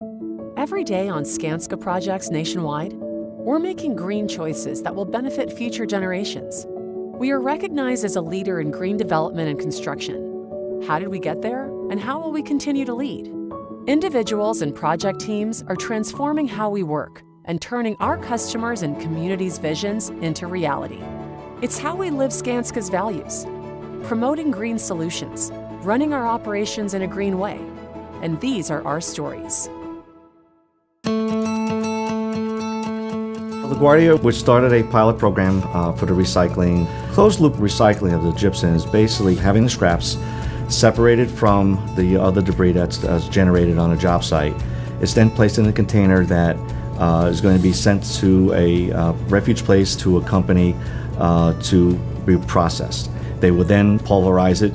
Every day on Skanska projects nationwide, we're making green choices that will benefit future generations. We are recognized as a leader in green development and construction. How did we get there, and how will we continue to lead? Individuals and project teams are transforming how we work and turning our customers' and communities' visions into reality. It's how we live Skanska's values, promoting green solutions, running our operations in a green way. And these are our stories. LaGuardia, which started a pilot program for the recycling. Closed-loop recycling of the gypsum is basically having the scraps separated from the other debris that's generated on a job site. It's then placed in a container that is going to be sent to a refuge place to a company to be processed. They will then pulverize it,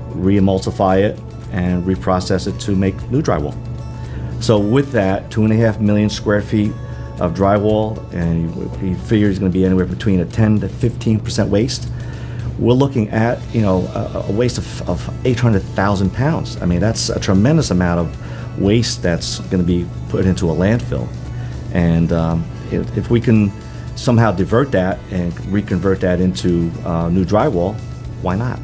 re-emulsify it, and reprocess it to make new drywall. So with that, 2.5 million square feet of drywall, and he figures it's going to be anywhere between a 10 to 15% waste. We're looking at, a waste of 800,000 pounds. I mean, that's a tremendous amount of waste that's going to be put into a landfill. And if we can somehow divert that and reconvert that into new drywall, why not?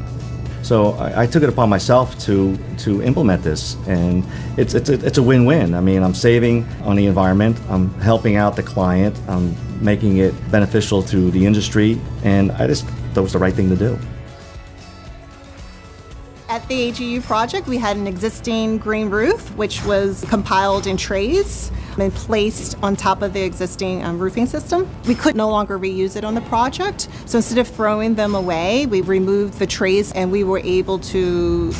So I took it upon myself to implement this, and it's a win-win. I mean, I'm saving on the environment, I'm helping out the client, I'm making it beneficial to the industry, and I just thought it was the right thing to do. At the AGU project, we had an existing green roof, which was compiled in trays and placed on top of the existing roofing system. We could no longer reuse it on the project, so instead of throwing them away, we removed the trays and we were able to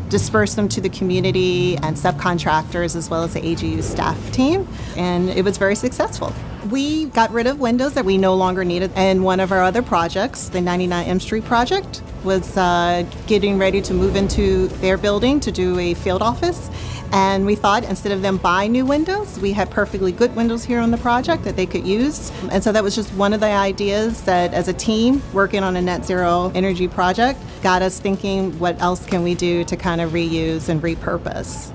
disperse them to the community and subcontractors as well as the AGU staff team, and it was very successful. We got rid of windows that we no longer needed, and one of our other projects, the 99 M Street project, was getting ready to move into their building to do a field office. And we thought instead of them buying new windows, we had perfectly good windows here on the project that they could use. And so that was just one of the ideas that as a team working on a net zero energy project got us thinking, what else can we do to kind of reuse and repurpose?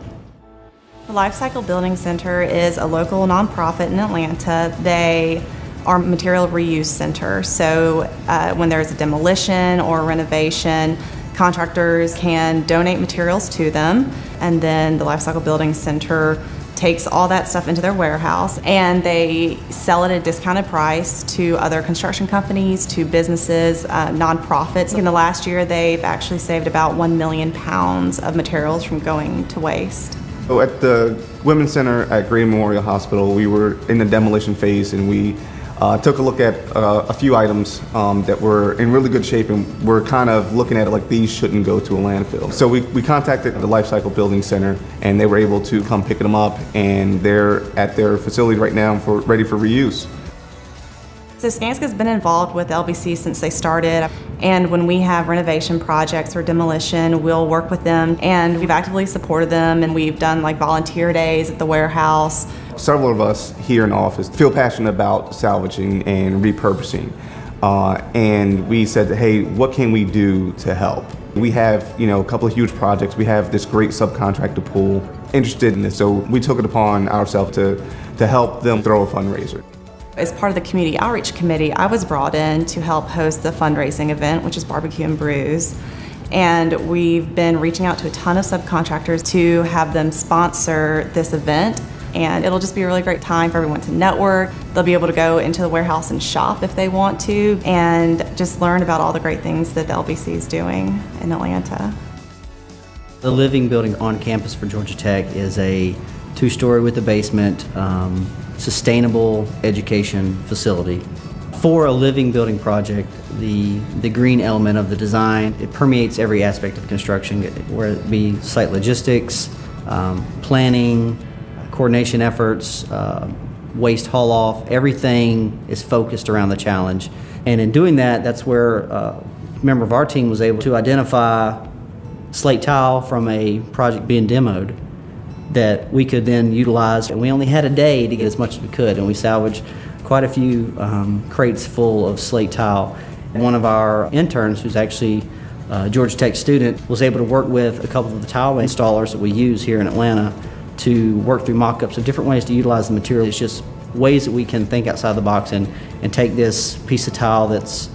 The Lifecycle Building Center is a local nonprofit in Atlanta. They are a material reuse center. So when there's a demolition or renovation, contractors can donate materials to them, and then the Lifecycle Building Center takes all that stuff into their warehouse and they sell it at a discounted price to other construction companies, to businesses, nonprofits. In the last year, they've actually saved about 1 million pounds of materials from going to waste. So at the Women's Center at Green Memorial Hospital, we were in the demolition phase, and we took a look at a few items that were in really good shape, and we're kind of looking at it like these shouldn't go to a landfill. So we contacted the Lifecycle Building Center, and they were able to come pick them up, and they're at their facility right now ready for reuse. So Skanska's been involved with LBC since they started, and when we have renovation projects or demolition, we'll work with them, and we've actively supported them, and we've done like volunteer days at the warehouse. Several of us here in the office feel passionate about salvaging and repurposing, and we said, hey, what can we do to help? We have, a couple of huge projects. We have this great subcontractor pool interested in this, so we took it upon ourselves to help them throw a fundraiser. As part of the Community Outreach Committee, I was brought in to help host the fundraising event, which is Barbecue and Brews. And we've been reaching out to a ton of subcontractors to have them sponsor this event. And it'll just be a really great time for everyone to network. They'll be able to go into the warehouse and shop if they want to, and just learn about all the great things that the LBC is doing in Atlanta. The living building on campus for Georgia Tech is a 2-story with a basement, sustainable education facility. For a living building project, the green element of the design, it permeates every aspect of construction, whether it be site logistics, planning, coordination efforts, waste haul off, everything is focused around the challenge. And in doing that, that's where a member of our team was able to identify slate tile from a project being demoed that we could then utilize. And we only had a day to get as much as we could, and we salvaged quite a few crates full of slate tile. One of our interns, who's actually a Georgia Tech student, was able to work with a couple of the tile installers that we use here in Atlanta to work through mock-ups of different ways to utilize the material. It's just ways that we can think outside the box and take this piece of tile that's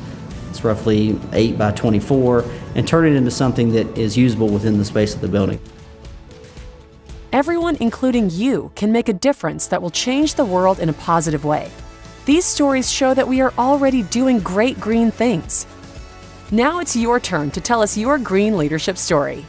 roughly 8 by 24 and turn it into something that is usable within the space of the building. Everyone, including you, can make a difference that will change the world in a positive way. These stories show that we are already doing great green things. Now it's your turn to tell us your green leadership story.